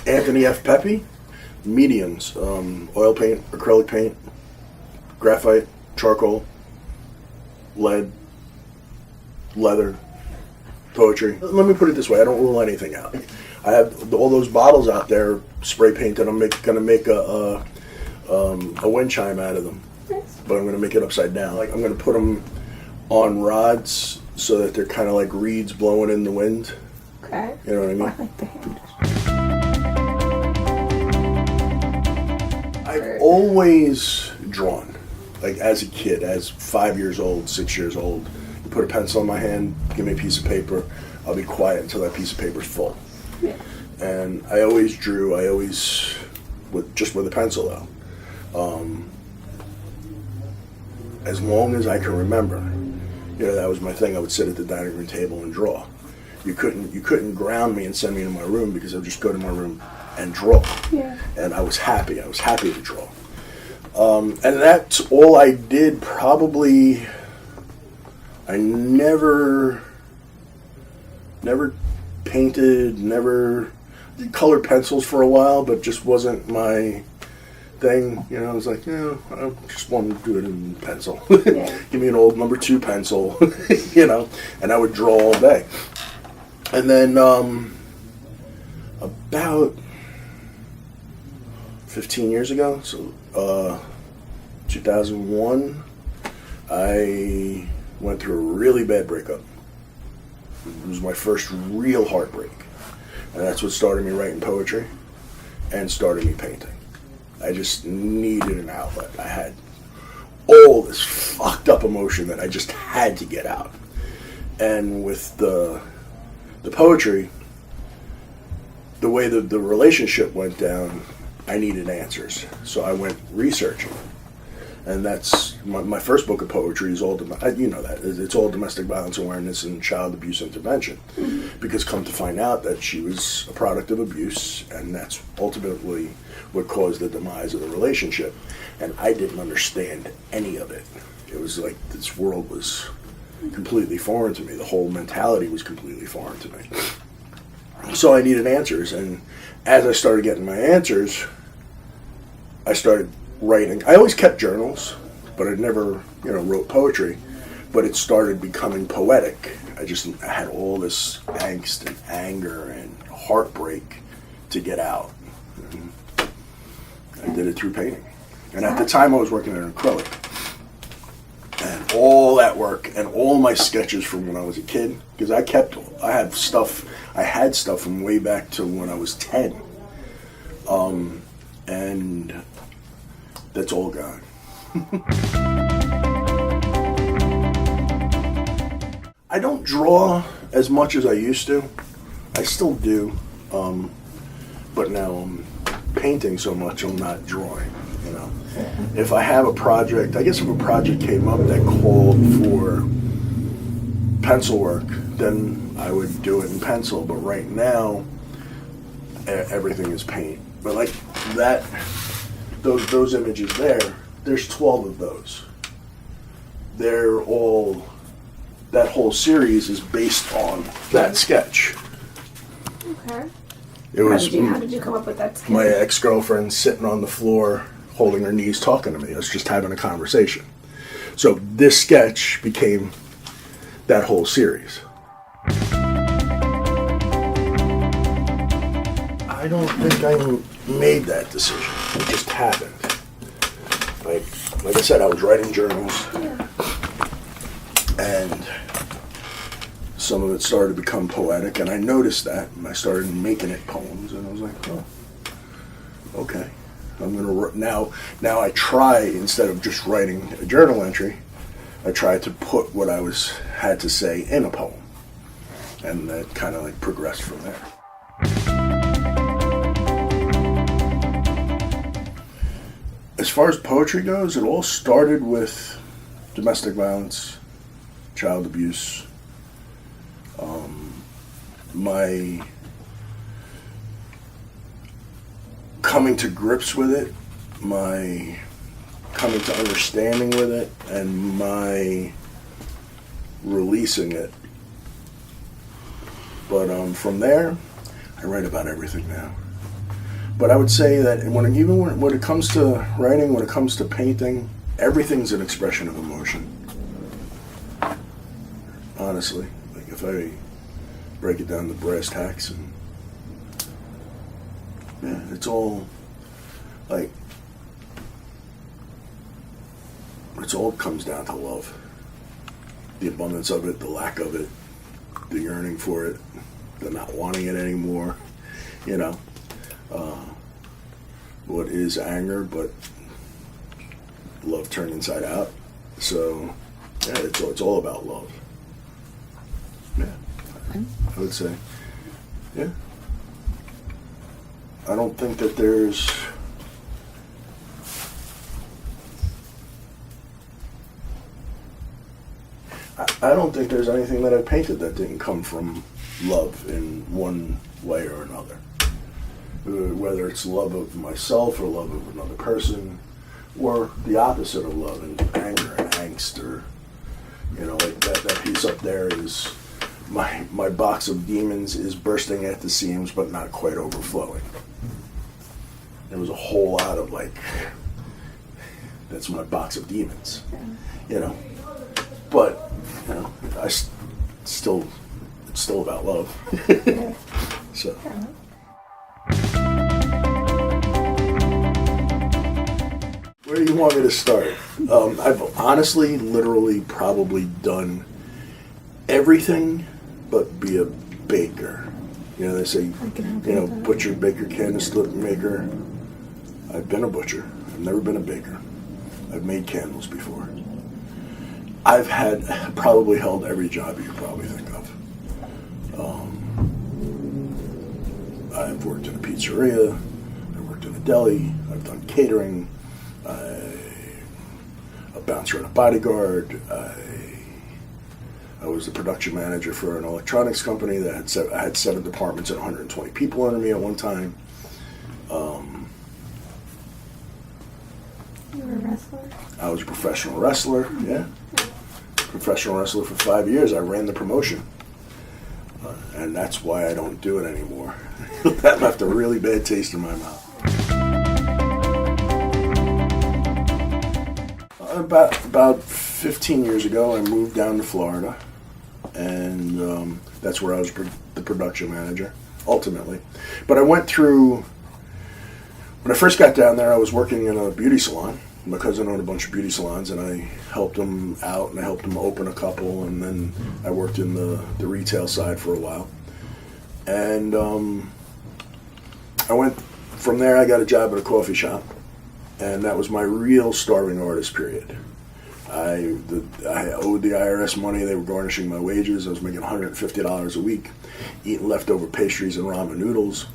Anthony F. Pepe, mediums, oil paint, acrylic paint, graphite, charcoal, lead, leather, poetry. Let me put it this way, I don't rule anything out. I have all those bottles out there, spray painted. I'm going to make a wind chime out of them. Nice. But I'm going to make it upside down. Like, I'm going to put them on rods so that they're kind of like reeds blowing in the wind. Okay. You know what I mean? I like the hand. I've always drawn. Like, as a kid, as 5 years old, 6 years old, you put a pencil in my hand, give me a piece of paper, I'll be quiet until that piece of paper's full. Yeah. And I always drew, just with a pencil though. As long as I can remember, that was my thing. I would sit at the dining room table and draw. You couldn't ground me and send me to my room because I would just go to my room and draw. Yeah. And I was happy. I was happy to draw. And that's all I did probably. I never painted, never did colored pencils for a while, but just wasn't my thing. I was like, I just want to do it in pencil. Yeah. Give me an old number 2 pencil, and I would draw all day. And then about 15 years ago, so 2001, I went through a really bad breakup. It was my first real heartbreak. And that's what started me writing poetry and started me painting. I just needed an outlet. I had all this fucked up emotion that I just had to get out. And with the poetry, the way the relationship went down, I needed answers. So I went researching. And that's my first book of poetry is all, it's all domestic violence awareness and child abuse intervention. Mm-hmm. Because come to find out that she was a product of abuse, and that's ultimately what caused the demise of the relationship. And I didn't understand any of it. It was like this world was completely foreign to me. The whole mentality was completely foreign to me. So I needed answers, and as I started getting my answers, I started writing. I always kept journals, but I never, wrote poetry. But it started becoming poetic. I had all this angst and anger and heartbreak to get out. And I did it through painting. And at the time, I was working in acrylic. And all that work and all my sketches from when I was a kid, because I had stuff from way back to when I was 10. And that's all gone. I don't draw as much as I used to. I still do. But now I'm painting so much, I'm not drawing, If I have a project, I guess if a project came up that called for pencil work, then I would do it in pencil. But right now, everything is paint. But like that, those images there's 12 of those. They're all, that whole series is based on that sketch. Okay. How did you come up with that sketch? My ex-girlfriend sitting on the floor, holding her knees, talking to me. I was just having a conversation. So this sketch became that whole series. I don't think I made that decision. It just happened. Like I said, I was writing journals, and some of it started to become poetic, and I noticed that, and I started making it poems, and I was like, oh, okay. I'm gonna now I try, instead of just writing a journal entry, I try to put what I had to say in a poem, and that kind of like progressed from there. As far as poetry goes, it all started with domestic violence, child abuse. My coming to grips with it, my coming to understanding with it, and my releasing it. But from there, I write about everything now. But I would say that when it comes to writing, when it comes to painting, everything's an expression of emotion. Honestly, like if I break it down to brass tacks, and yeah, it's all like it all comes down to love. The abundance of it, the lack of it, the yearning for it, the not wanting it anymore. You know, what is anger, but love turned inside out. So yeah, it's all about love. Yeah, I would say. Yeah. I don't think that there's I don't think there's anything that I painted that didn't come from love in one way or another. Whether it's love of myself or love of another person, or the opposite of love and anger and angst, or like that piece up there is my box of demons is bursting at the seams but not quite overflowing. There was a whole lot of that's my box of demons, but it's still about love. So where do you want me to start? I've honestly, literally, probably done everything but be a baker. They say, butcher, baker, candlestick maker. I've been a butcher. I've never been a baker. I've made candles before. I've probably held every job you could probably think of. I've worked in a pizzeria. I've worked in a deli. I've done catering. A bouncer and a bodyguard. I was the production manager for an electronics company that had 7 departments and 120 people under me at one time. You were a wrestler? I was a professional wrestler, yeah. Professional wrestler for 5 years. I ran the promotion. And that's why I don't do it anymore. That left a really bad taste in my mouth. About 15 years ago, I moved down to Florida, and that's where I was the production manager, ultimately. But I went through, when I first got down there, I was working in a beauty salon. My cousin owned a bunch of beauty salons, and I helped him out, and I helped him open a couple, and then I worked in the retail side for a while. And I went from there, I got a job at a coffee shop. And that was my real starving artist period. I owed the IRS money. They were garnishing my wages. I was making $150 a week, eating leftover pastries and ramen noodles.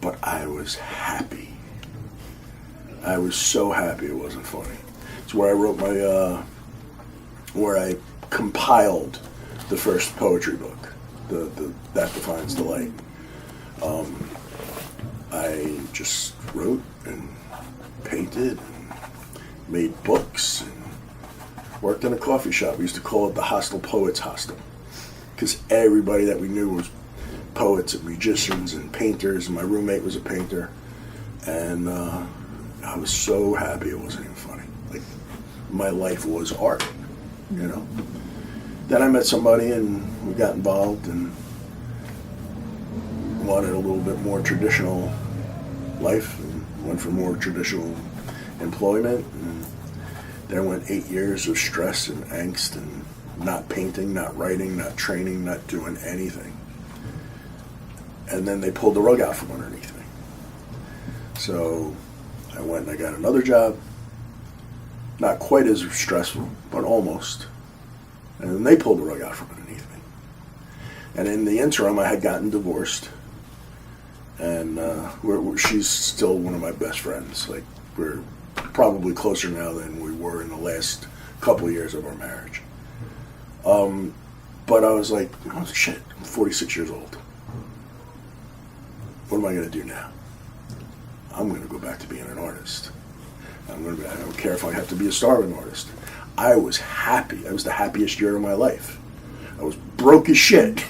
But I was happy. I was so happy it wasn't funny. It's where I wrote where I compiled the first poetry book, That Defines Delight. I just wrote and painted and made books and worked in a coffee shop. We used to call it the Hostel Poets Hostel because everybody that we knew was poets and musicians and painters, and my roommate was a painter, and I was so happy it wasn't even funny. Like, my life was art, Then I met somebody and we got involved and wanted a little bit more traditional life, and went for more traditional employment, and then went 8 years of stress and angst and not painting, not writing, not training, not doing anything. And then they pulled the rug out from underneath me. So I went and I got another job, not quite as stressful, but almost. And then they pulled the rug out from underneath me. And in the interim, I had gotten divorced. And she's still one of my best friends. Like, we're probably closer now than we were in the last couple of years of our marriage. But I was like, oh shit, I'm 46 years old. What am I going to do now? I'm going to go back to being an artist. I don't care if I have to be a starving artist. I was happy. It was the happiest year of my life. I was broke as shit.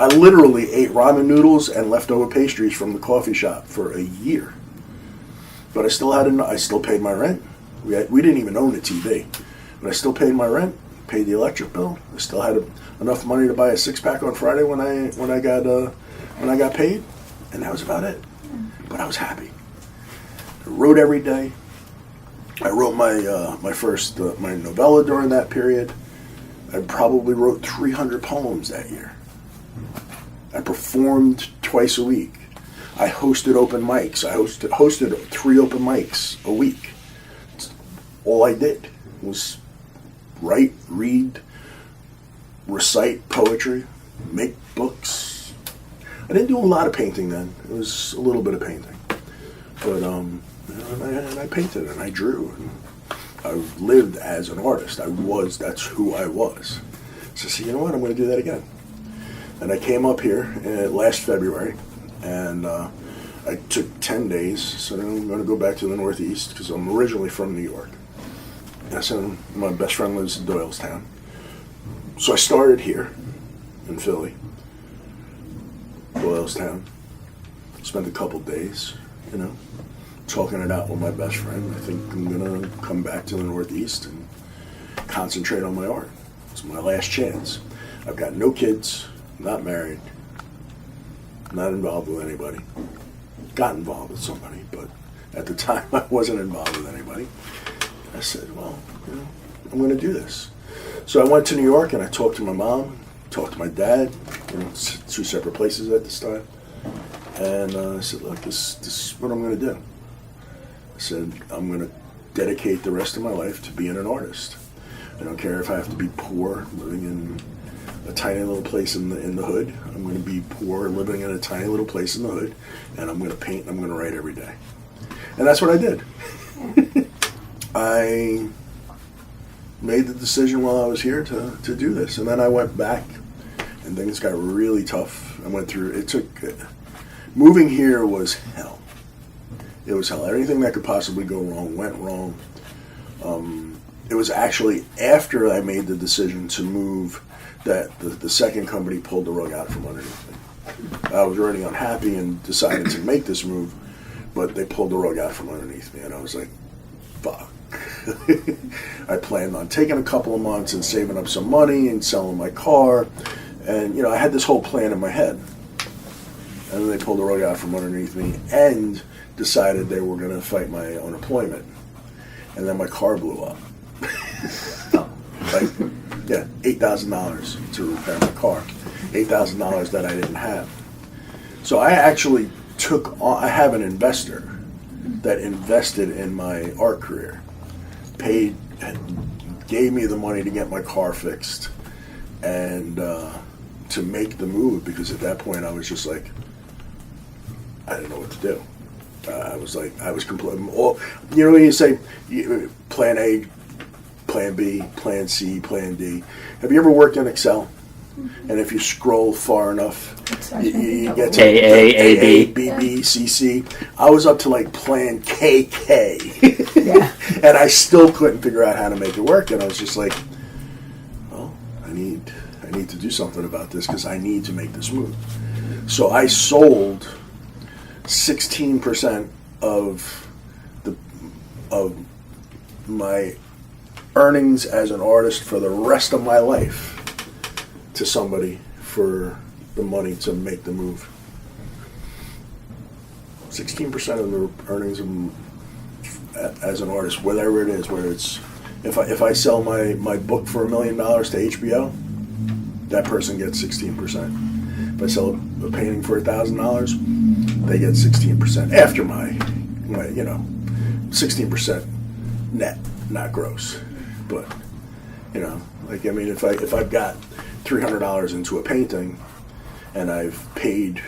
I literally ate ramen noodles and leftover pastries from the coffee shop for a year. But I still paid my rent. We didn't even own a TV, but I still paid my rent, paid the electric bill. I still had enough money to buy a 6-pack on Friday when I got paid, and that was about it. But I was happy. I wrote every day. I wrote my first novella during that period. I probably wrote 300 poems that year. I performed twice a week. I hosted open mics. I hosted 3 open mics a week. All I did was write, read, recite poetry, make books. I didn't do a lot of painting then. It was a little bit of painting. But and I painted and I drew. And I lived as an artist. That's who I was. So you know what? I'm going to do that again. And I came up here last February, and I took 10 days. So then I'm going to go back to the Northeast because I'm originally from New York. And so my best friend lives in Doylestown. So I started here in Philly, Doylestown. Spent a couple days, talking it out with my best friend. I think I'm going to come back to the Northeast and concentrate on my art. It's my last chance. I've got no kids, not married, not involved with anybody. Got involved with somebody, but at the time I wasn't involved with anybody. I said, well, I'm going to do this. So I went to New York and I talked to my mom, talked to my dad, 2 separate places at this time. And I said, look, this is what I'm going to do. I said, I'm going to dedicate the rest of my life to being an artist. I don't care if I have to be poor, living in a tiny little place in the hood. I'm going to be poor, living in a tiny little place in the hood, and I'm going to paint and I'm going to write every day. And that's what I did. I made the decision while I was here to do this. And then I went back, and things got really tough. Moving here was hell. It was hell. Everything that could possibly go wrong went wrong. It was actually after I made the decision to move that the second company pulled the rug out from underneath me. I was already unhappy and decided to make this move, but they pulled the rug out from underneath me, and I was like, fuck. I planned on taking a couple of months and saving up some money and selling my car, and I had this whole plan in my head. And then they pulled the rug out from underneath me and decided they were going to fight my unemployment. And then my car blew up. $8,000 to repair my car. $8,000 that I didn't have. So I actually I have an investor that invested in my art career. Gave me the money to get my car fixed and to make the move, because at that point I was just like, I didn't know what to do. I was completely, when you say plan A, plan B, plan C, plan D. Have you ever worked in Excel? And if you scroll far enough, you get to A, B, B, C, C. I was up to like plan KK. Yeah. And I still couldn't figure out how to make it work. And I was just like, well, I need to do something about this because I need to make this move. So I sold 16% of my earnings as an artist for the rest of my life to somebody for the money to make the move. 16% of the earnings as an artist, whatever it is, whether it's if I sell my book for $1 million to HBO, that person gets 16%. If I sell a painting for $1,000, they get 16% after my 16% net, not gross. But if I've got $300 into a painting and I've paid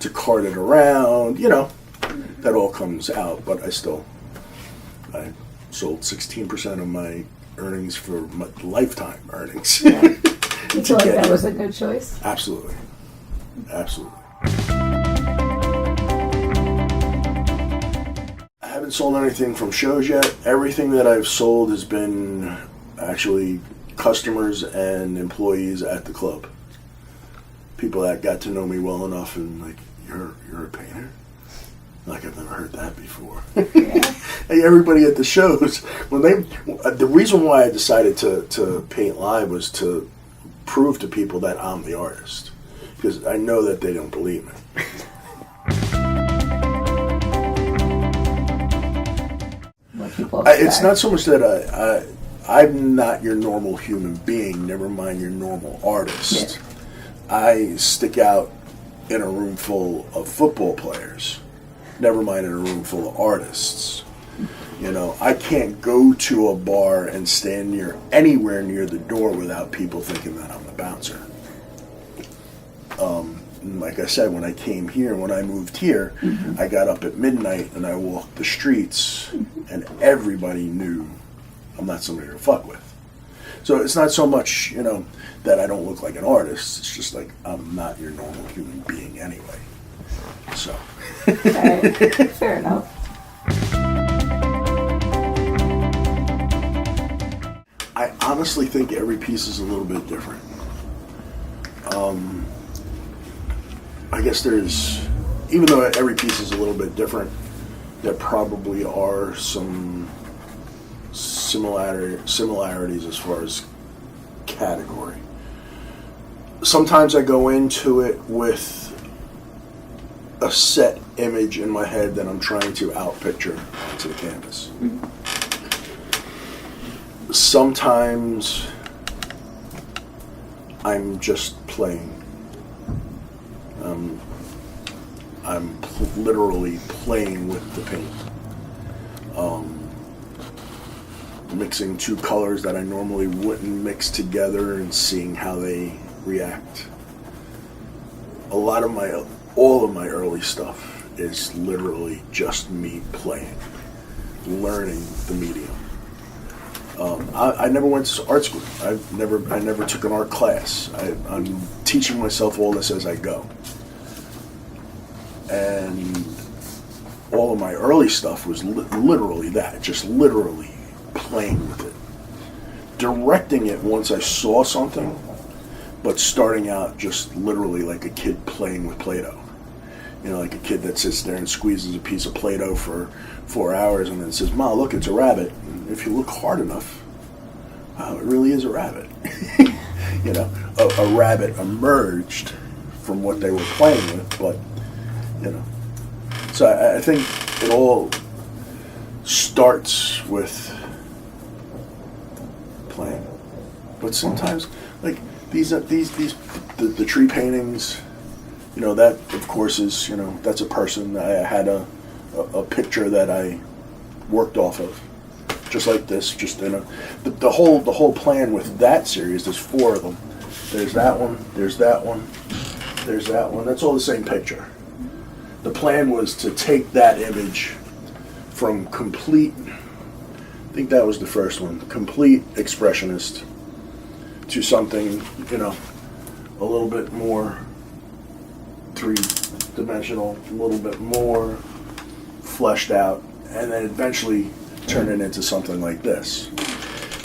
to cart it around, that all comes out. But I sold 16% of my earnings for my lifetime earnings. Yeah. You feel like that was a good choice? Absolutely. Absolutely. I haven't sold anything from shows yet. Everything that I've sold has been actually customers and employees at the club. people that got to know me well enough and like, you're a painter? Like, I've never heard that before. Hey, everybody at the shows, the reason why I decided to paint live was to prove to people that I'm the artist, because I know that they don't believe me. It's not so much that I'm not your normal human being, never mind your normal artist. Yeah. I stick out in a room full of football players, never mind in a room full of artists. You know, I can't go to a bar and stand anywhere near the door without people thinking that I'm the bouncer. Like I said, when I moved here, I got up at midnight and I walked the streets, and everybody knew I'm not somebody to fuck with. So it's not so much, that I don't look like an artist. It's just like I'm not your normal human being anyway. So. Fair enough. I honestly think every piece is a little bit different. I guess even though every piece is a little bit different, there probably are some similarities as far as category. Sometimes I go into it with a set image in my head that I'm trying to outpicture to the canvas. Sometimes I'm just playing. I'm literally playing with the paint. Mixing two colors that I normally wouldn't mix together and seeing how they react. All of my early stuff is literally just me playing, learning the medium. I never went to art school. I never took an art class. I'm teaching myself all this as I go. And all of my early stuff was literally that, just literally playing with it. Directing it once I saw something, but starting out just literally like a kid playing with Play-Doh. Like a kid that sits there and squeezes a piece of Play-Doh for 4 hours and then says, "Ma, look, it's a rabbit." And if you look hard enough, wow, it really is a rabbit. A rabbit emerged from what they were playing with, but, So I think it all starts with playing. But sometimes, like, the tree paintings, that, of course, is, that's a person. I had a picture that I worked off of, just like this. Just the whole plan with that series. There's 4 of them. There's that one. There's that one. There's that one. That's all the same picture. The plan was to take that image from complete. I think that was the first one. Complete expressionist to something, a little bit more 3-dimensional, a little bit more fleshed out, and then eventually turn it into something like this.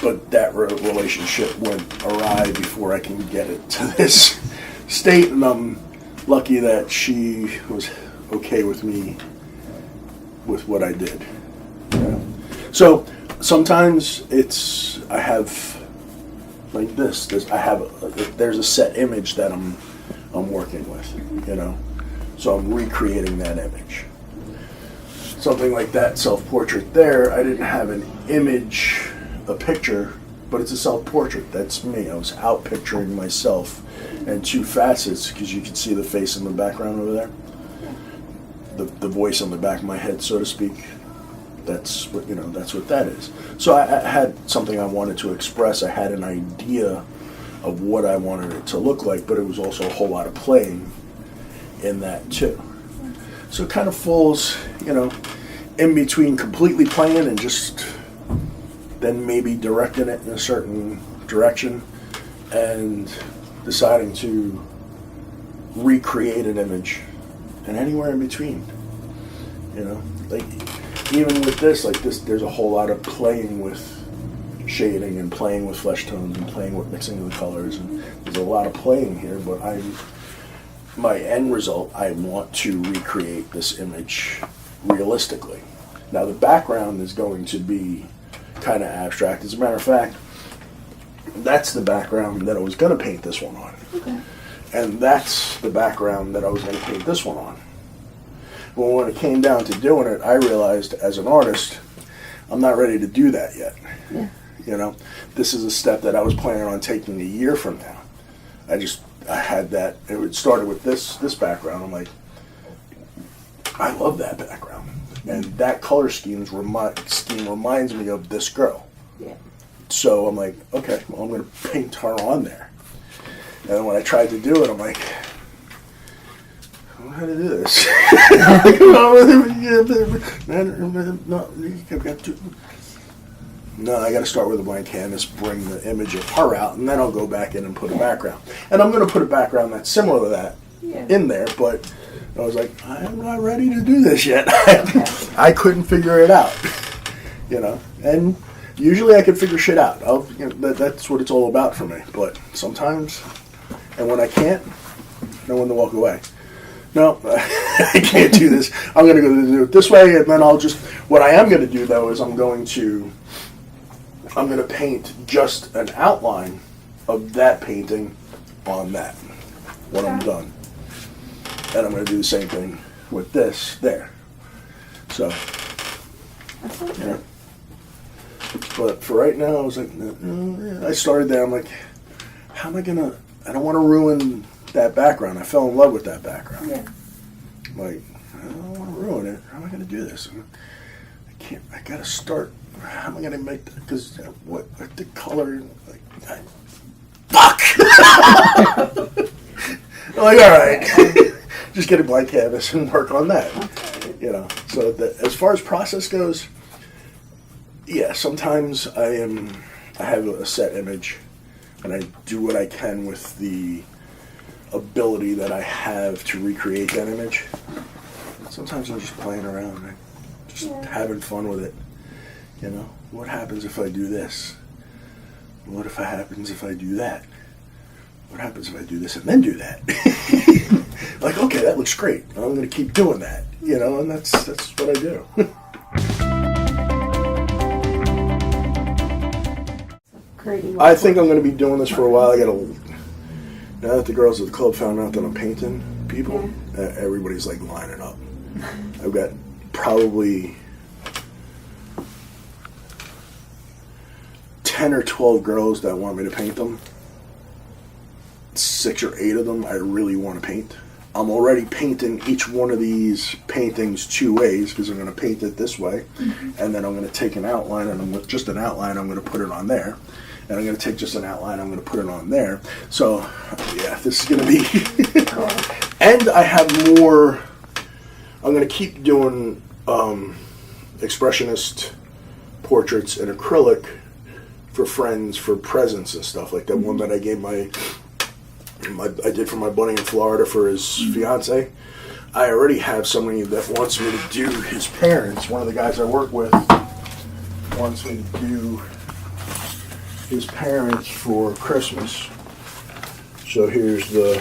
But that relationship went awry before I can get it to this state, and I'm lucky that she was okay with me with what I did. So sometimes I have like this. There's a set image that I'm working with, So I'm recreating that image. Something like that self-portrait there, I didn't have an image, a picture, but it's a self-portrait. That's me. I was out-picturing myself and 2 facets, because you can see the face in the background over there. The voice on the back of my head, so to speak. That's what that is. So I had something I wanted to express. I had an idea of what I wanted it to look like, but it was also a whole lot of playing in that too. So it kind of falls, in between completely playing and just then maybe directing it in a certain direction and deciding to recreate an image, and anywhere in between. Like even with this, there's a whole lot of playing with shading and playing with flesh tones and playing with mixing of the colors, and there's a lot of playing here, but my end result, I want to recreate this image realistically. Now the background is going to be kind of abstract. As a matter of fact, that's the background that I was going to paint this one on. Okay. And that's the background that I was going to paint this one on. Well, when it came down to doing it, I realized as an artist, I'm not ready to do that yet. Yeah. You know, this is a step that I was planning on taking a year from now. I had that, it started with this background. I'm like, I love that background. And that color scheme reminds me of this girl. Yeah. So I'm like, okay, well, I'm going to paint her on there. And when I tried to do it, I'm like, I don't know how to do this. No, I got to start with a blank canvas, bring the image of her out, and then I'll go back in and put a background. And I'm going to put a background that's similar to that in there, but I was like, I'm not ready to do this yet. I couldn't figure it out, you know. And usually I can figure shit out. That's what it's all about for me. But sometimes, and when I can't, I know when to walk away. No, I can't do this. I'm going to go do it this way, and then what I am going to do, though, is I'm going to paint just an outline of that painting on that when I'm done. And I'm going to do the same thing with this there. So, yeah. But for right now, I was like, I started there. I'm like, how am I going to, I don't want to ruin that background. I fell in love with that background. Yeah. I'm like, I don't want to ruin it. How am I going to do this? I got to start. How am I going to make that? Because what the color, like, fuck! I'm like, all right. Just get a blank canvas and work on that. You know, so as far as process goes, yeah, sometimes I have a set image and I do what I can with the ability that I have to recreate that image. Sometimes I'm just playing around, right? Just having fun with it. You know, what happens if I do this? What happens if I do that? What happens if I do this and then do that? Like, okay, that looks great. I'm going to keep doing that. You know, and that's what I do. I think I'm going to be doing this for a while. Now that the girls at the club found out that I'm painting people, everybody's like lining up. I've got probably 10 or 12 girls that want me to paint them. 6 or 8 of them I really want to paint. I'm already painting each one of these paintings 2 ways because I'm going to paint it this way, and then I'm going to take an outline, and with just an outline I'm going to put it on there, and I'm going to take just an outline, I'm going to put it on there. So yeah, this is going to be and I have more. I'm going to keep doing expressionist portraits in acrylic for friends, for presents and stuff, like that one that I gave I did for my buddy in Florida for his fiance. I already have somebody that wants me to do his parents. One of the guys I work with wants me to do his parents for Christmas. So here's the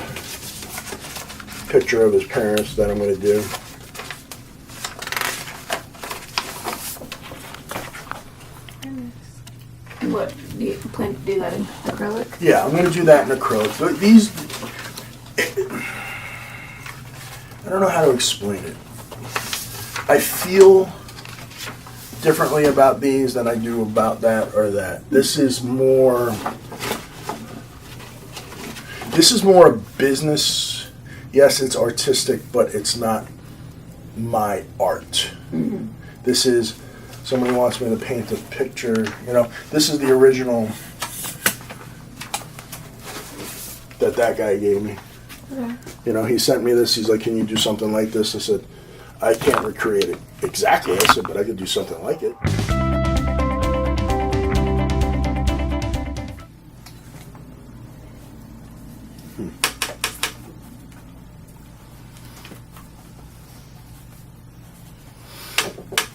picture of his parents that I'm going to do. What, do you plan to do that in acrylic? Yeah, I'm going to do that in acrylic. But these, I don't know how to explain it. I feel differently about these than I do about that or that. This is more a business. Yes, it's artistic, but it's not my art. Mm-hmm. This is, somebody wants me to paint a picture, you know, this is the original that guy gave me. Okay. You know, he sent me this, he's like, can you do something like this? I said, I can't recreate it exactly. I said, but I could do something like it.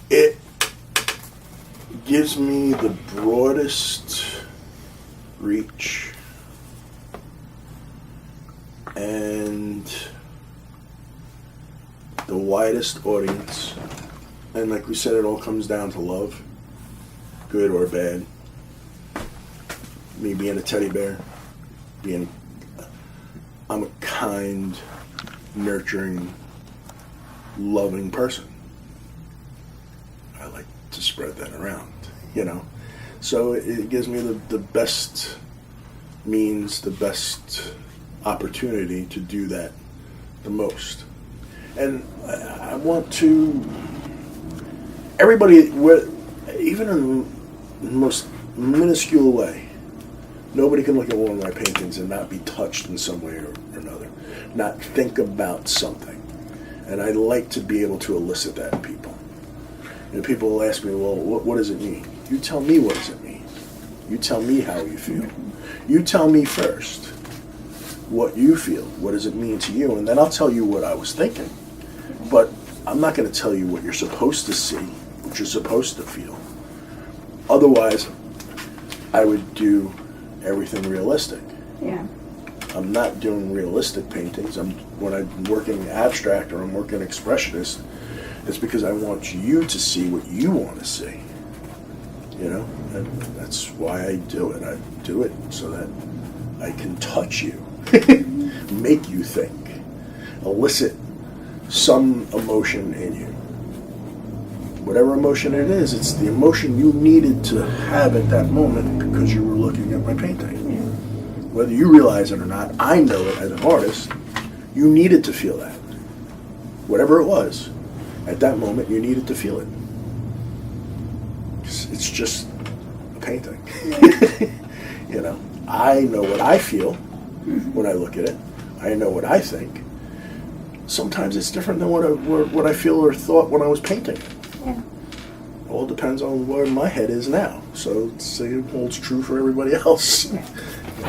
It gives me the broadest reach and the widest audience. And like we said, it all comes down to love, good or bad. Me being a teddy bear, I'm a kind, nurturing, loving person. I like to spread that around, you know. So it gives me the best means, the best opportunity to do that the most. And I want to, everybody, even in the most minuscule way, nobody can look at one of my paintings and not be touched in some way or another, not think about something. And I like to be able to elicit that in people. And people will ask me, well, what does it mean? You tell me, what does it mean? You tell me how you feel. You tell me first what you feel. What does it mean to you? And then I'll tell you what I was thinking. But I'm not going to tell you what you're supposed to see, what you're supposed to feel. Otherwise, I would do everything realistic. Yeah. I'm not doing realistic paintings. When I'm working abstract or I'm working expressionist, it's because I want you to see what you want to see. You know, and that's why I do it. I do it so that I can touch you, make you think, elicit some emotion in you. Whatever emotion it is, it's the emotion you needed to have at that moment because you were looking at my painting. Yeah. Whether you realize it or not, I know it as an artist, you needed to feel that. Whatever it was, at that moment you needed to feel it. It's just a painting. You know, I know what I feel when I look at it. I know what I think. Sometimes it's different than what I feel or thought when I was painting. Yeah. It all depends on where my head is now. So it holds true for everybody else. Yeah.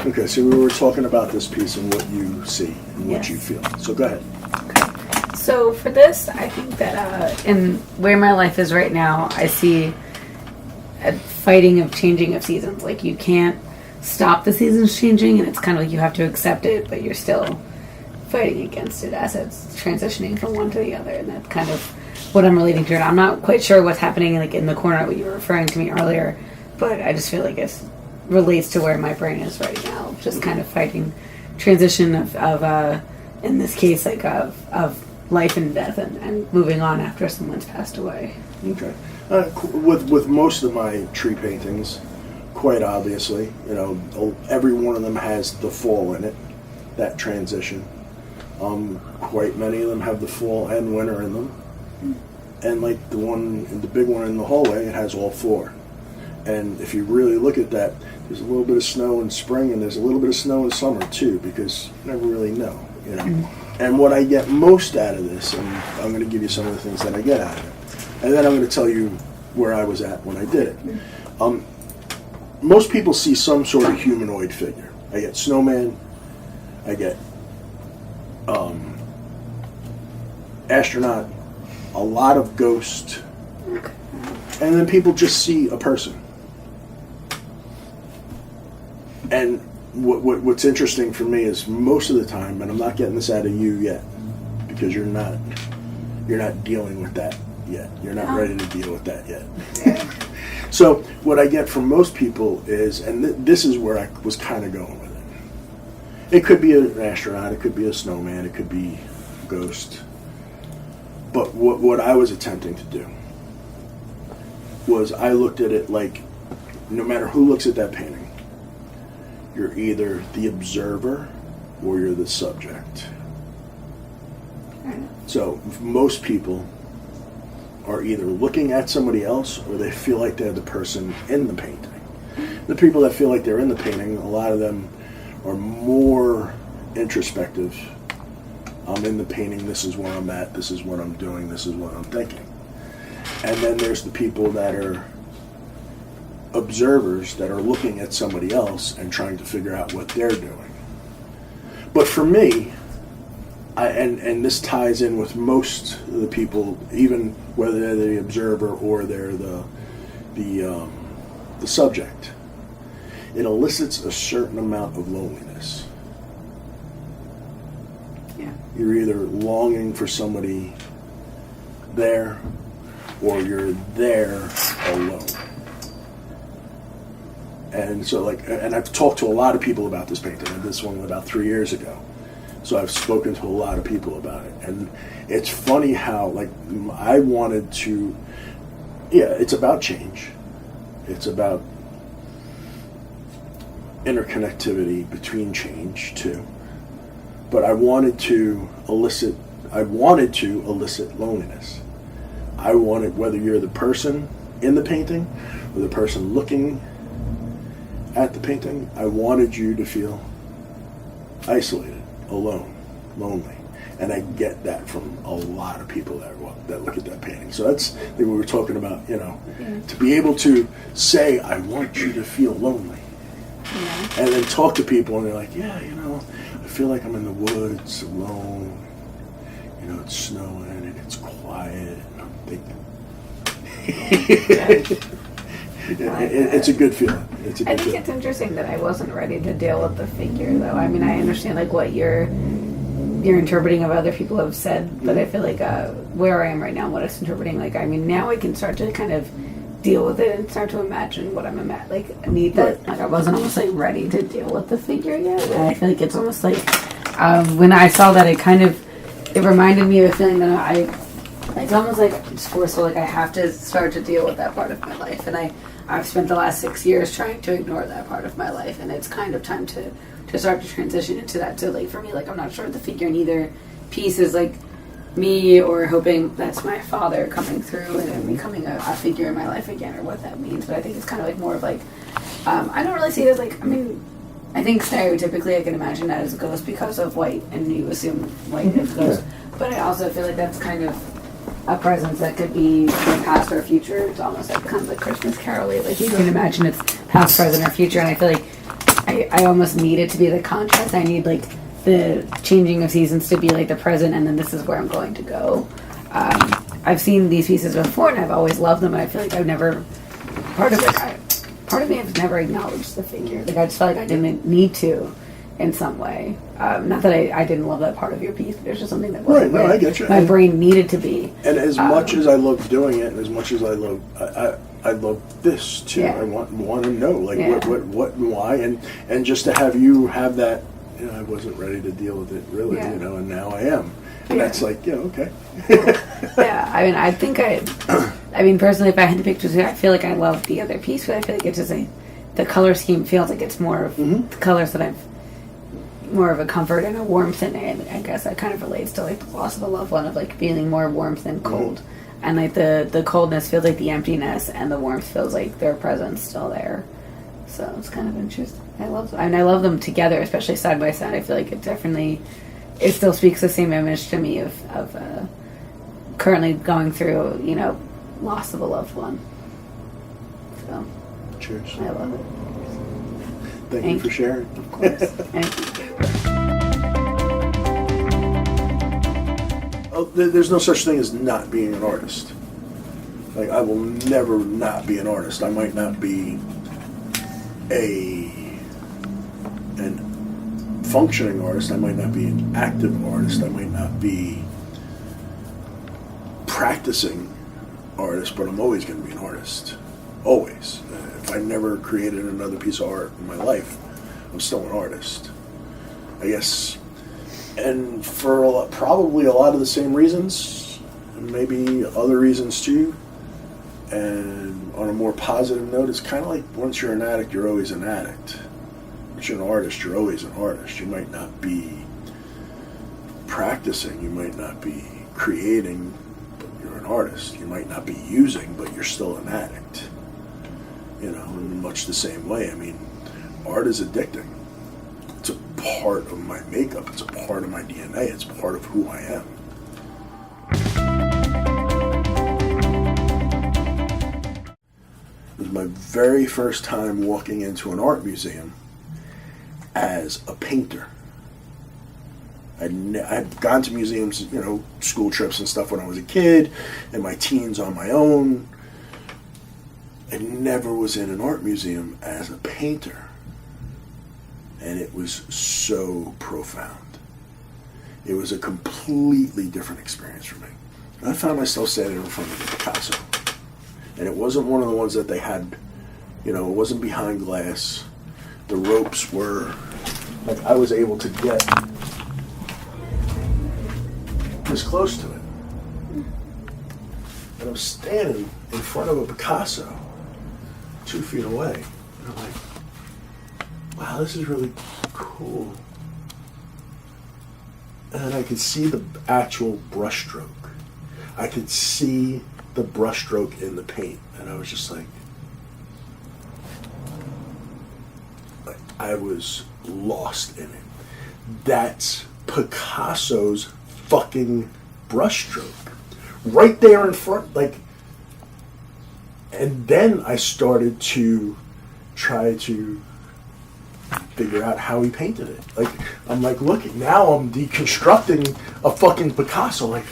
Okay, so we were talking about this piece and what you see and what Yes. you feel. So go ahead. Okay. So for this, I think that in where my life is right now, I see a changing of seasons. Like you can't stop the seasons changing, and it's kind of like you have to accept it, but you're still fighting against it as it's transitioning from one to the other, and that's kind of what I'm relating to. And I'm not quite sure what's happening like in the corner what you were referring to me earlier, but I just feel like it relates to where my brain is right now, just kind of fighting transition of in this case like of life and death and moving on after someone's passed away. Okay. With most of my tree paintings, quite obviously, you know, every one of them has the fall in it, that transition. Quite many of them have the fall and winter in them. And like the big one in the hallway, it has all four. And if you really look at that, there's a little bit of snow in spring and there's a little bit of snow in summer too, because you never really know, you know. Mm-hmm. And what I get most out of this, and I'm going to give you some of the things that I get out of it. And then I'm going to tell you where I was at when I did it. Most people see some sort of humanoid figure. I get snowman, I get astronaut, a lot of ghost, and then people just see a person. And what's interesting for me is most of the time, and I'm not getting this out of you yet, because you're not dealing with that yet. You're not ready to deal with that yet. So what I get from most people is, and this is where I was kind of going with it. It could be an astronaut, it could be a snowman, it could be a ghost. But what I was attempting to do was I looked at it like, no matter who looks at that painting, you're either the observer or you're the subject. So most people are either looking at somebody else or they feel like they're the person in the painting. The people that feel like they're in the painting, a lot of them are more introspective. I'm in the painting, this is where I'm at, this is what I'm doing, this is what I'm thinking. And then there's the people that are observers that are looking at somebody else and trying to figure out what they're doing. But for me, and this ties in with most of the people, even whether they're the observer or they're the subject, it elicits a certain amount of loneliness. Yeah. You're either longing for somebody there or you're there alone. And so and I've talked to a lot of people about this painting. I did this one about 3 years ago. So I've spoken to a lot of people about it. And it's funny how, I wanted to, it's about change. It's about interconnectivity between change, too. But I wanted to elicit loneliness. I wanted, whether you're the person in the painting or the person looking at the painting, I wanted you to feel isolated, alone, lonely. And I get that from a lot of people that look at that painting. So that's we were talking about, to be able to say, I want you to feel lonely. Yeah. And then talk to people and they're like, I feel like I'm in the woods alone. It's snowing and it's quiet. And I'm thinking. It's a good feeling. I think it's interesting that I wasn't ready to deal with the figure, though. I mean, I understand what you're interpreting of other people have said, but I feel like where I am right now, what it's interpreting, now I can start to kind of deal with it and start to imagine what I'm I wasn't almost ready to deal with the figure yet. And I feel like it's almost when I saw that, it reminded me of a feeling that it's almost it's forceful, I have to start to deal with that part of my life, and I've spent the last 6 years trying to ignore that part of my life, and it's kind of time to start to transition into that. So for me, I'm not sure the figure in either piece is me or hoping that's my father coming through and becoming a figure in my life again, or what that means. But I think it's kind of more of I don't really see it as I think stereotypically I can imagine that as a ghost because of white, and you assume white as a ghost. But I also feel like that's kind of a presence that could be past or future. It's almost kind of Christmas Carol-y. You can imagine it's past, present, or future. And I feel like I almost need it to be the contrast. I need the changing of seasons to be the present, and then this is where I'm going to go. I've seen these pieces before, and I've always loved them. And I feel like I've never part of me has never acknowledged the figure. I just felt I didn't need to in some way. Not that I didn't love that part of your piece, but there's just something that wasn't I get you. My brain needed to be. And as much as I love doing it, and as much as I love, I love this too. Yeah. I want to know what and why, and just to have you have that. I wasn't ready to deal with it really, and now I am. And that's okay. Yeah, I mean, personally, if I had to pick two, I feel like I love the other piece, but I feel like it's just the color scheme feels like it's more of the colors that I've more of a comfort and a warmth in it. And I guess that kind of relates to the loss of a loved one, of feeling more warmth than cold. And the coldness feels like the emptiness, and the warmth feels like their presence still there. So it's kind of interesting. I love them together, especially side by side. I feel like it still speaks the same image to me of currently going through, loss of a loved one. So, cheers. I love it. Thank you for sharing. Of course. Thank you. There's no such thing as not being an artist. I will never not be an artist. I might not be an functioning artist. I might not be an active artist. I might not be practicing artist, but I'm always going to be an artist. Always. If I never created another piece of art in my life, I'm still an artist. I guess. And for probably a lot of the same reasons, maybe other reasons too. And on a more positive note, it's kind of like once you're an addict, you're always an addict. Once you're an artist, you're always an artist. You might not be practicing, you might not be creating, but you're an artist. You might not be using, but you're still an addict. In much the same way. I mean, art is addicting. It's a part of my makeup. It's a part of my DNA. It's part of who I am. It was my very first time walking into an art museum as a painter. I'd gone to museums, school trips and stuff when I was a kid, and my teens on my own. I never was in an art museum as a painter. And it was so profound. It was a completely different experience for me. I found myself standing in front of the Picasso. And it wasn't one of the ones that they had, it wasn't behind glass. The ropes were, like, I was able to get this close to it. And I'm standing in front of a Picasso 2 feet away. And I'm like, wow, this is really cool. And I could see the actual brushstroke. I could see the brushstroke in the paint. And I was just like, I was lost in it. That's Picasso's fucking brushstroke. Right there in front, like, and then I started to try to figure out how he painted it. Like, I'm like, look, now I'm deconstructing a fucking Picasso. Like,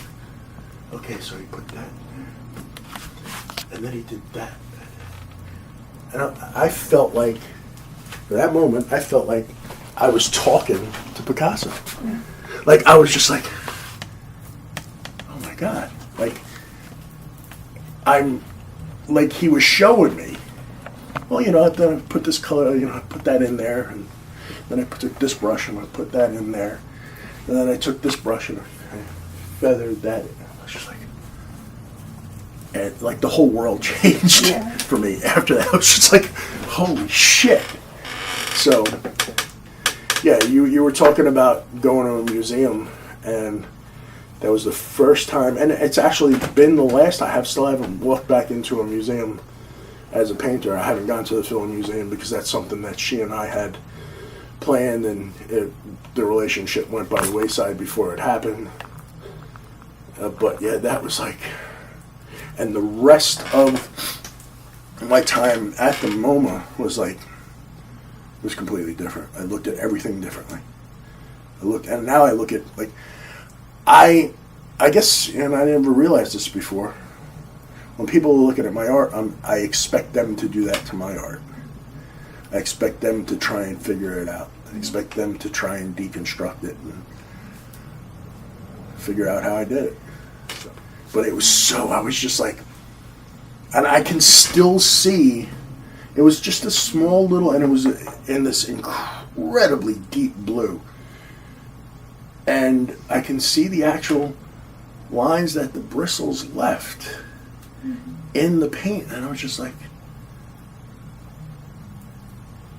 okay, so he put that there. And then he did that. And I felt like, for that moment, I felt like I was talking to Picasso. Yeah. Like, I was just like, oh my God. Like, I'm, like, he was showing me, well, then I put this color, I put that in there, and then I took this brush and I put that in there, and then I took this brush and I feathered that in. I was just like, and like the whole world changed for me after that. I was just like, holy shit. So, yeah, you were talking about going to a museum, and that was the first time, and it's actually been the last. I still haven't walked back into a museum as a painter. I haven't gone to the film museum because that's something that she and I had planned, and the relationship went by the wayside before it happened. But yeah, that was like, and the rest of my time at the MoMA was completely different. I looked at everything differently. And now I look at, like, I guess, and I never realized this before, when people are looking at my art, I expect them to do that to my art. I expect them to try and figure it out. I expect them to try and deconstruct it and figure out how I did it. But it was I was just like, and I can still see, it was just a small little, and it was in this incredibly deep blue. And I can see the actual lines that the bristles left in the paint. And I was just like,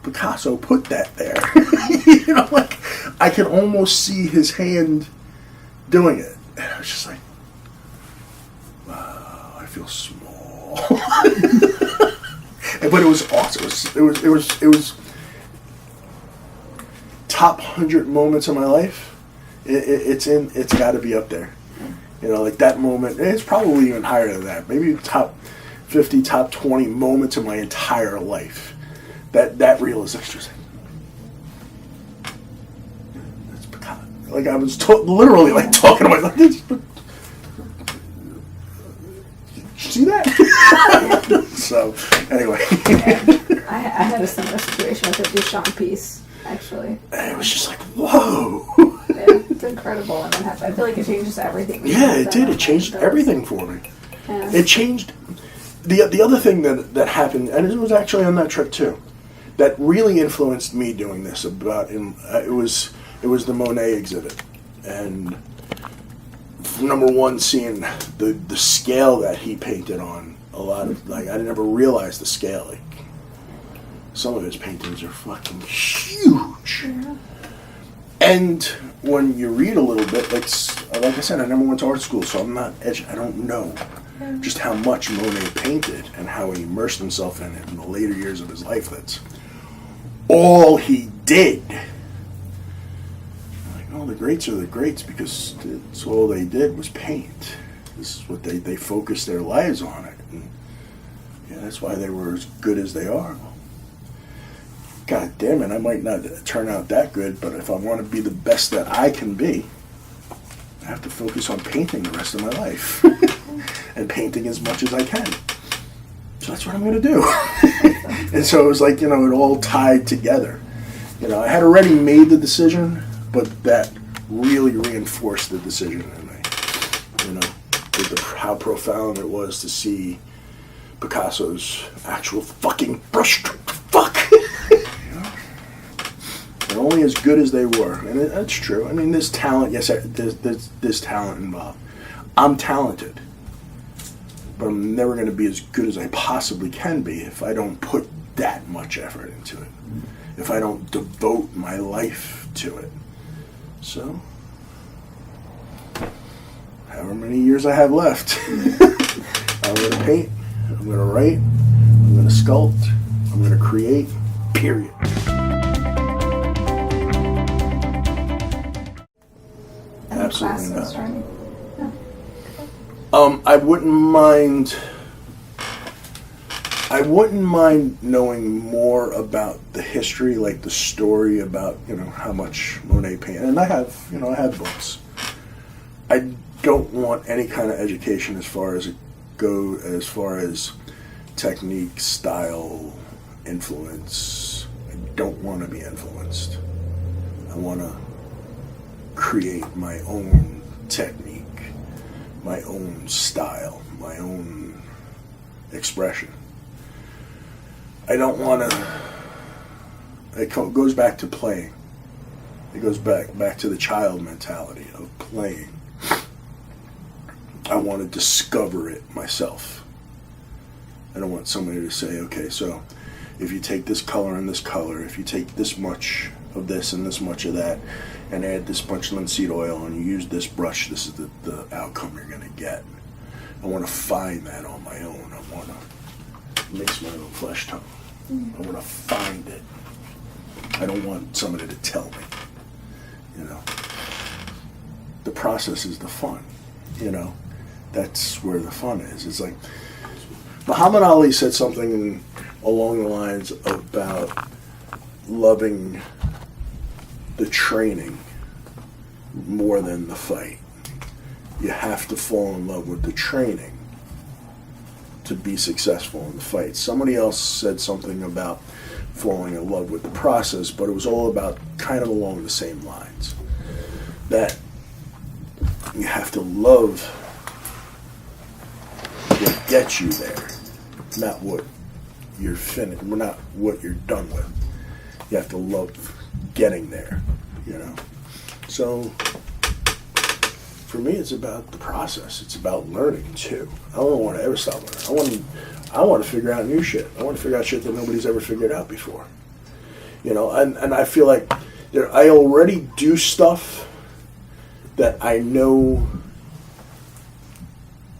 Picasso put that there. Like, I can almost see his hand doing it. And I was just like, wow, I feel small. But it was awesome. It was top 100 moments of my life. It's got to be up there. Like that moment. It's probably even higher than that. Maybe top 50, top 20 moments of my entire life. That realization. That's Picasso. Like, I was literally like talking to myself. See that? So anyway, I had a similar situation with a Duchamp piece, actually. And it was just like, whoa. It's incredible, and I feel like it changes everything. Yeah, it did. It changed everything for me. Yeah. It changed. The other thing that happened, and it was actually on that trip too, that really influenced me doing this. It was the Monet exhibit, and number one, seeing the scale that he painted on a lot of, like, I never realized the scale. Like, some of his paintings are fucking huge. Yeah. And when you read a little bit, like I said, I never went to art school, so I'm not I don't know just how much Monet painted and how he immersed himself in it in the later years of his life. That's all he did. Like, oh, the greats are the greats because that's all they did was paint. This is what they focused their lives on it. And yeah, that's why they were as good as they are. God damn it, I might not turn out that good, but if I want to be the best that I can be, I have to focus on painting the rest of my life. And painting as much as I can. So that's what I'm going to do. And so it was like, it all tied together. I had already made the decision, but that really reinforced the decision in me. how profound it was to see Picasso's actual fucking brushstroke. Fuck! They're only as good as they were, and that's true. I mean, there's talent. Yes, there's talent involved. I'm talented, but I'm never going to be as good as I possibly can be if I don't put that much effort into it. If I don't devote my life to it. So, however many years I have left, I'm going to paint, I'm going to write, I'm going to sculpt, I'm going to create, period. Absolutely not. I wouldn't mind knowing more about the history, like the story about, how much Monet painted. And I have books. I don't want any kind of education as far as technique, style, influence. I don't want to be influenced. I want to create my own technique, my own style, my own expression. I don't want to. It goes back to playing. It goes back to the child mentality of playing. I want to discover it myself. I don't want somebody to say, okay, so if you take this color and this color, if you take this much of this and this much of that, and add this much linseed oil, and you use this brush, this is the outcome you're going to get. I want to find that on my own. I want to mix my own flesh tone. I want to find it. I don't want somebody to tell me. The process is the fun. That's where the fun is. It's like Muhammad Ali said something along the lines about loving the training more than the fight. You have to fall in love with the training to be successful in the fight. Somebody else said something about falling in love with the process, but it was all about kind of along the same lines. That you have to love what gets you there, not what you're finished, not what you're done with. You have to love getting there, So, for me, it's about the process. It's about learning, too. I don't want to ever stop learning. I want to figure out new shit. I want to figure out shit that nobody's ever figured out before. And I feel like I already do stuff that I know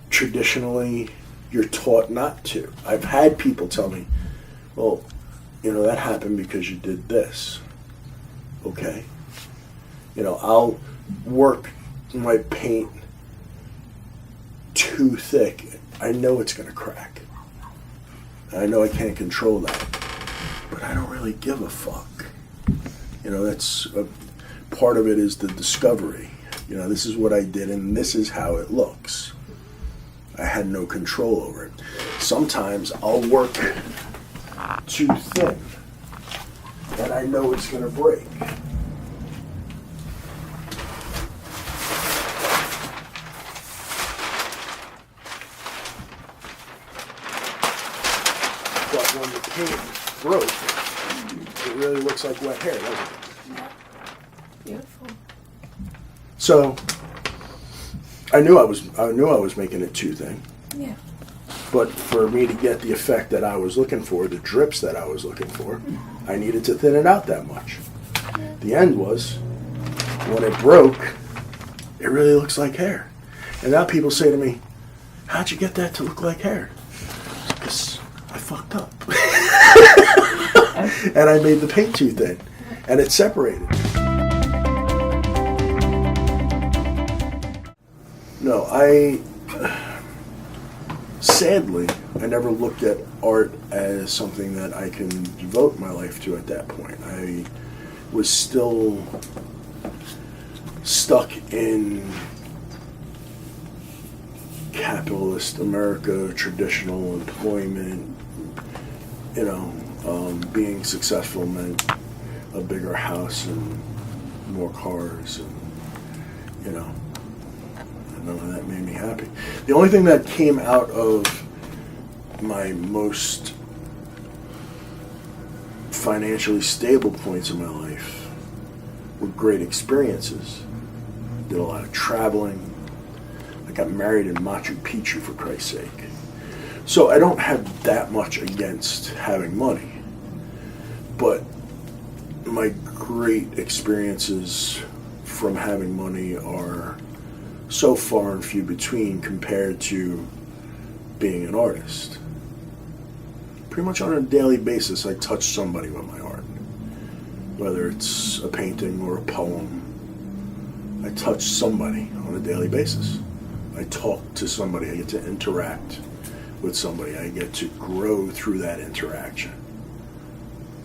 traditionally you're taught not to. I've had people tell me, well, that happened because you did this. Okay. I'll work my paint too thick. I know it's going to crack. I know I can't control that. But I don't really give a fuck. That's part of it is the discovery. This is what I did and this is how it looks. I had no control over it. Sometimes I'll work too thin and I know it's going to break. But when the paint broke, it really looks like wet hair, doesn't it? Yeah. Beautiful. So I knew I was making it too thin. Yeah. But for me to get the effect that I was looking for, the drips that I was looking for, I needed to thin it out that much. The end was, when it broke, it really looks like hair. And now people say to me, how'd you get that to look like hair? Because I fucked up. And I made the paint too thin. And it separated. No, sadly, I never looked at art as something that I can devote my life to at that point. I was still stuck in capitalist America, traditional employment. Being successful meant a bigger house and more cars, and none of that made me happy. The only thing that came out of my most financially stable points in my life were great experiences. Did a lot of traveling. I got married in Machu Picchu, for Christ's sake. So I don't have that much against having money. But my great experiences from having money are so far and few between compared to being an artist. Pretty much on a daily basis, I touch somebody with my art. Whether it's a painting or a poem, I touch somebody on a daily basis. I talk to somebody, I get to interact with somebody, I get to grow through that interaction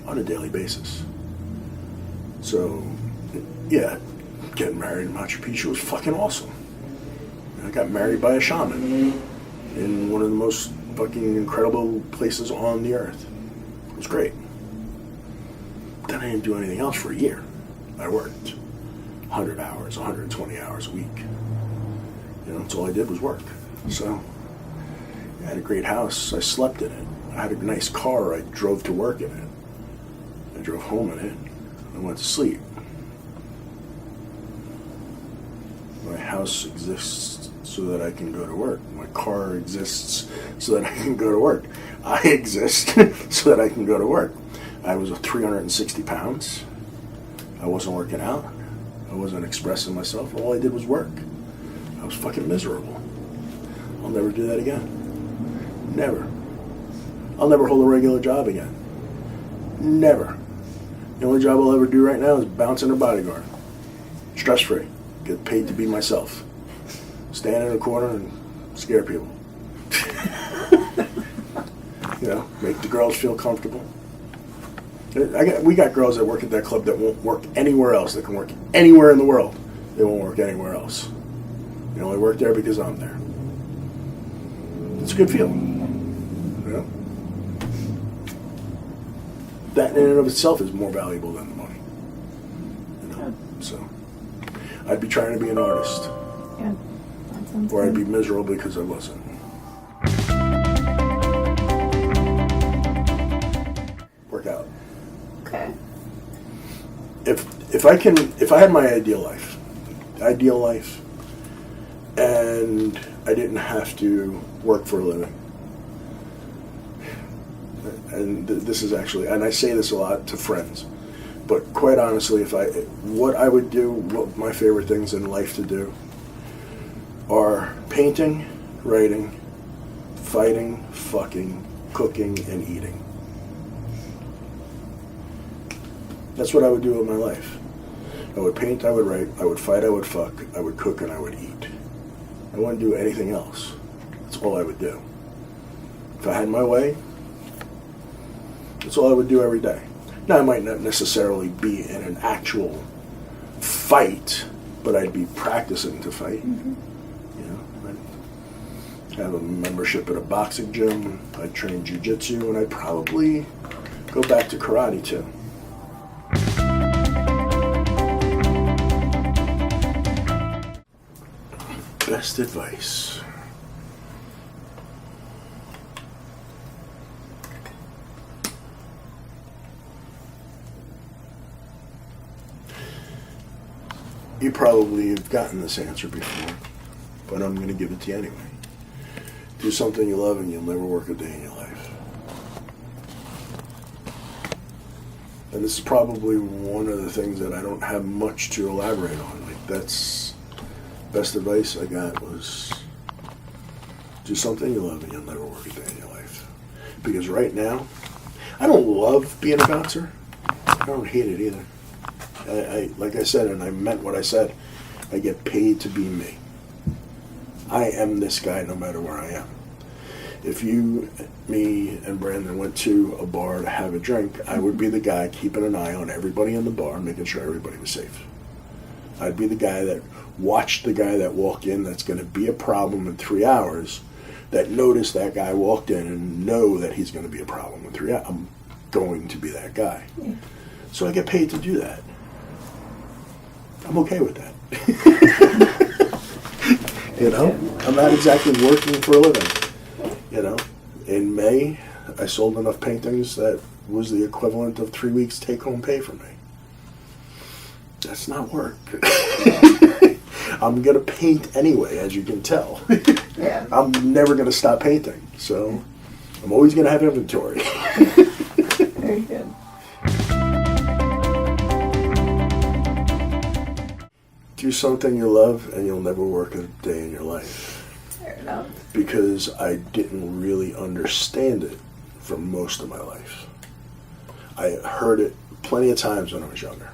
on a daily basis. So, yeah, getting married in Machu Picchu was fucking awesome. I got married by a shaman in one of the most fucking incredible places on the earth. It was great. Then I didn't do anything else for a year. I worked 100 hours, 120 hours a week. You know, that's all I did was work. So, I had a great house. I slept in it. I had a nice car. I drove to work in it. I drove home in it. I went to sleep. My house exists so that I can go to work. My car exists so that I can go to work. I exist so that I can go to work. I was 360 pounds. I wasn't working out. I wasn't expressing myself. All I did was work. I was fucking miserable. I'll never do that again. Never. I'll never hold a regular job again. Never. The only job I'll ever do right now is bouncing a bodyguard. Stress-free. Get paid to be myself. Stand in a corner and scare people. You know, make the girls feel comfortable. We got girls that work at that club that won't work anywhere else. They can work anywhere in the world. They won't work anywhere else. They only work there because I'm there. It's a good feeling. You know? That in and of itself is more valuable than the money. You know? So I'd be trying to be an artist. Yeah. That sounds Or I'd good. be miserable because I wasn't. Work out. Okay. If I had my ideal life, and I didn't have to work for a living, and this is actually, and I say this a lot to friends, but quite honestly, what I would do, what my favorite things in life to do are painting, writing, fighting, fucking, cooking, and eating. That's what I would do with my life. I would paint, I would write, I would fight, I would fuck, I would cook, and I would eat. I wouldn't do anything else. That's all I would do. If I had my way, that's all I would do every day. Now, I might not necessarily be in an actual fight, but I'd be practicing to fight. Mm-hmm. You know, I'd have a membership at a boxing gym, I'd train jiu-jitsu, and I'd probably go back to karate too. Best advice. You probably have gotten this answer before, but I'm going to give it to you anyway. Do something you love and you'll never work a day in your life. And this is probably one of the things that I don't have much to elaborate on. Like, that's best advice I got was do something you love and you'll never work a day in your life. Because right now, I don't love being a bouncer. I don't hate it either. I like I said, and I meant what I said, I get paid to be me. I am this guy no matter where I am. If you, me, and Brandon went to a bar to have a drink, I would be the guy keeping an eye on everybody in the bar, making sure everybody was safe. I'd be the guy that watched the guy that walked in that's going to be a problem in 3 hours, that noticed that guy walked in and know that he's going to be a problem in 3 hours. I'm going to be that guy. Yeah. So I get paid to do that. I'm okay with that. You know, I'm not exactly working for a living. You know, in May, I sold enough paintings that was the equivalent of 3 weeks take-home pay for me. That's not work. I'm going to paint anyway, as you can tell. Yeah. I'm never going to stop painting, so I'm always going to have inventory. Very good. Do something you love and you'll never work a day in your life. Fair enough. Because I didn't really understand it for most of my life. I heard it plenty of times when I was younger.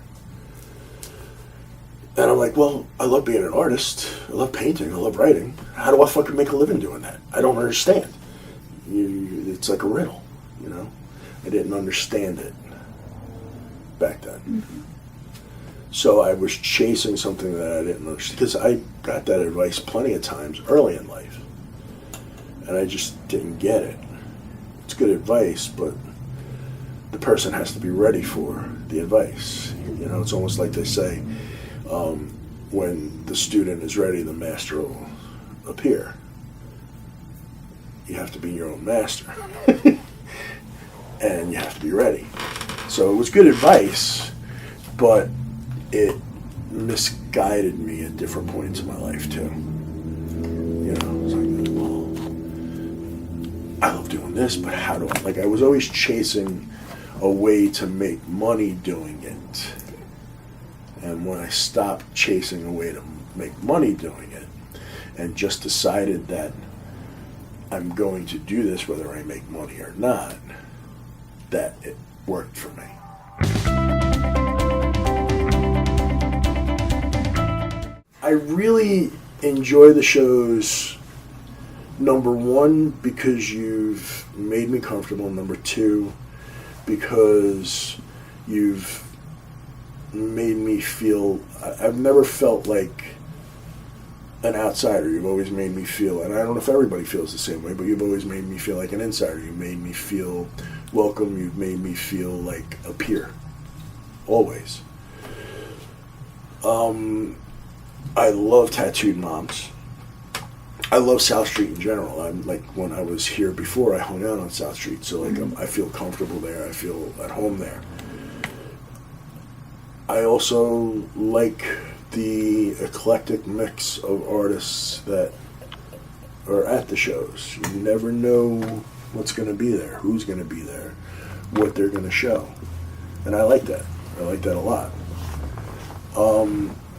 And I'm like, well, I love being an artist. I love painting. I love writing. How do I fucking make a living doing that? I don't understand. It's like a riddle, you know? I didn't understand it back then. Mm-hmm. So I was chasing something that I didn't understand. Because I got that advice plenty of times early in life. And I just didn't get it. It's good advice, but the person has to be ready for the advice. You know, it's almost like they say, when the student is ready, the master will appear. You have to be your own master. And you have to be ready. So it was good advice, but it misguided me at different points in my life, too. You know, it's like, well, I love doing this, but how do I? Like, I was always chasing a way to make money doing it. And when I stopped chasing a way to make money doing it and just decided that I'm going to do this whether I make money or not, that it worked for me. I really enjoy the shows, number one, because you've made me comfortable. Number two, because you've made me feel, I've never felt like an outsider. You've always made me feel, and I don't know if everybody feels the same way, but you've always made me feel like an insider. You made me feel welcome. You've made me feel like a peer. Always. I love Tattooed Moms. I love South Street in general. I'm like, when I was here before, I hung out on South Street, so like I feel comfortable there. I feel at home there. I also like the eclectic mix of artists that are at the shows. You never know what's going to be there, who's going to be there, what they're going to show. And I like that. I like that a lot.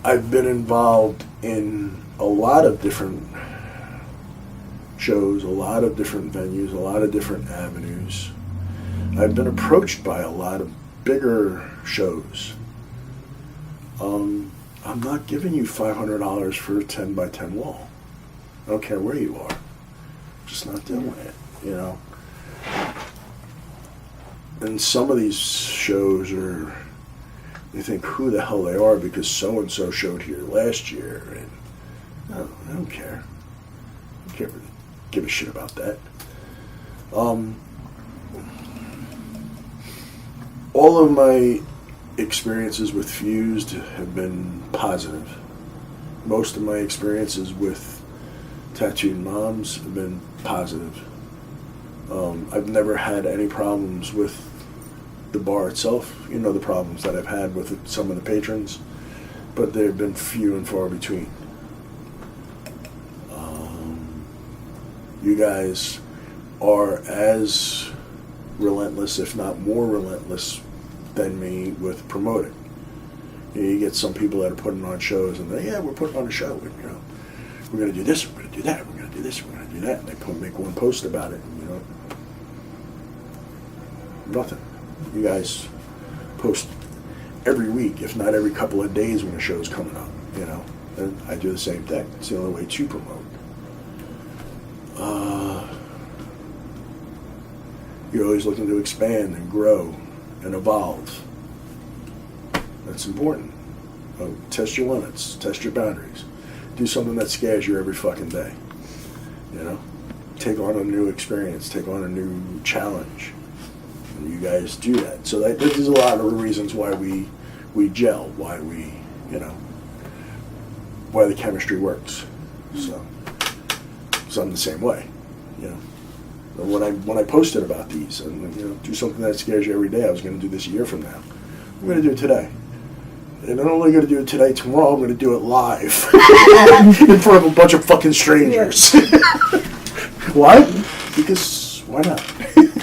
I've been involved in a lot of different shows, a lot of different venues, a lot of different avenues. I've been approached by a lot of bigger shows. I'm not giving you $500 for a 10 by 10 wall. I don't care where you are. I'm just not doing it, you know. And some of these shows are, you think who the hell they are because so-and-so showed here last year. And no, I don't care. I can't really give a shit about that. All of my experiences with Fused have been positive. Most of my experiences with Tattooed Moms have been positive. I've never had any problems with the bar itself. You know the problems that I've had with some of the patrons, but they've been few and far between. You guys are as relentless, if not more relentless, than me with promoting. You get some people that are putting on shows and they, yeah, we're putting on a show, and, you know, we're going to do this, we're going to do that, we're going to do this, we're going to do that, and they make one post about it, and, you know, nothing. You guys post every week, if not every couple of days when a show's coming up, you know, and I do the same thing. It's the only way to promote. You're always looking to expand and grow and evolve. That's important. Test your limits. Test your boundaries. Do something that scares you every fucking day. You know? Take on a new experience. Take on a new challenge. And you guys do that. So there's a lot of reasons why we gel, why we, you know, why the chemistry works. So I'm the same way, you know. But when I posted about these, and do something that scares you every day. I was going to do this a year from now. I'm going to do it today. And I'm only going to do it today. Tomorrow I'm going to do it live in front of a bunch of fucking strangers. Why? Because why not?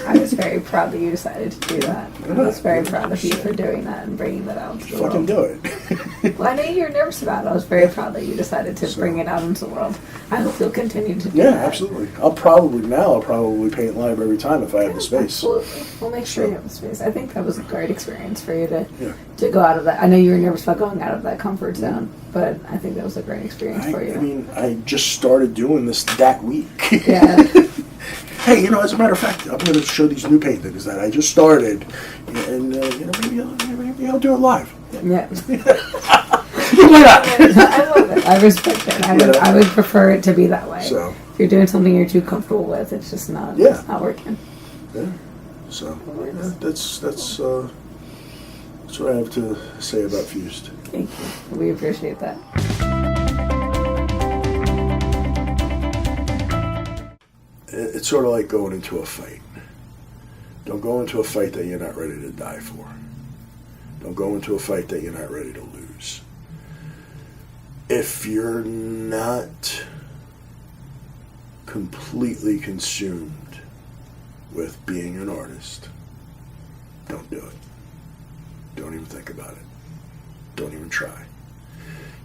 I was very proud that you decided to do that. I was very proud of you for doing that and bringing that out into the world. Fucking do it. Well, I know you were nervous about it. I was very proud that you decided to bring it out into the world. I hope you'll continue to do that. Yeah, absolutely. I'll probably paint live every time if I have the space. Absolutely. We'll make sure you have the space. I think that was a great experience for you to go out of that. I know you were nervous about going out of that comfort zone, but I think that was a great experience for you. I mean, I just started doing this that week. Yeah. Hey, as a matter of fact, I'm going to show these new paintings that I just started, and maybe I'll do it live. Yeah. Why not? I love it. I respect it. I would prefer it to be that way. So, if you're doing something you're too comfortable with, it's just not. Yeah. It's not working. Yeah. So that's what I have to say about Fused. Thank you. We appreciate that. It's sort of like going into a fight. Don't go into a fight that you're not ready to die for. Don't go into a fight that you're not ready to lose. If you're not completely consumed with being an artist, don't do it. Don't even think about it. Don't even try.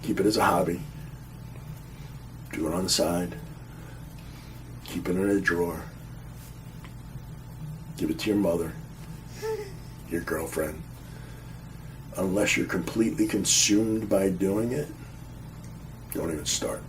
Keep it as a hobby. Do it on the side. Keep it in a drawer. Give it to your mother, your girlfriend. Unless you're completely consumed by doing it, don't even start.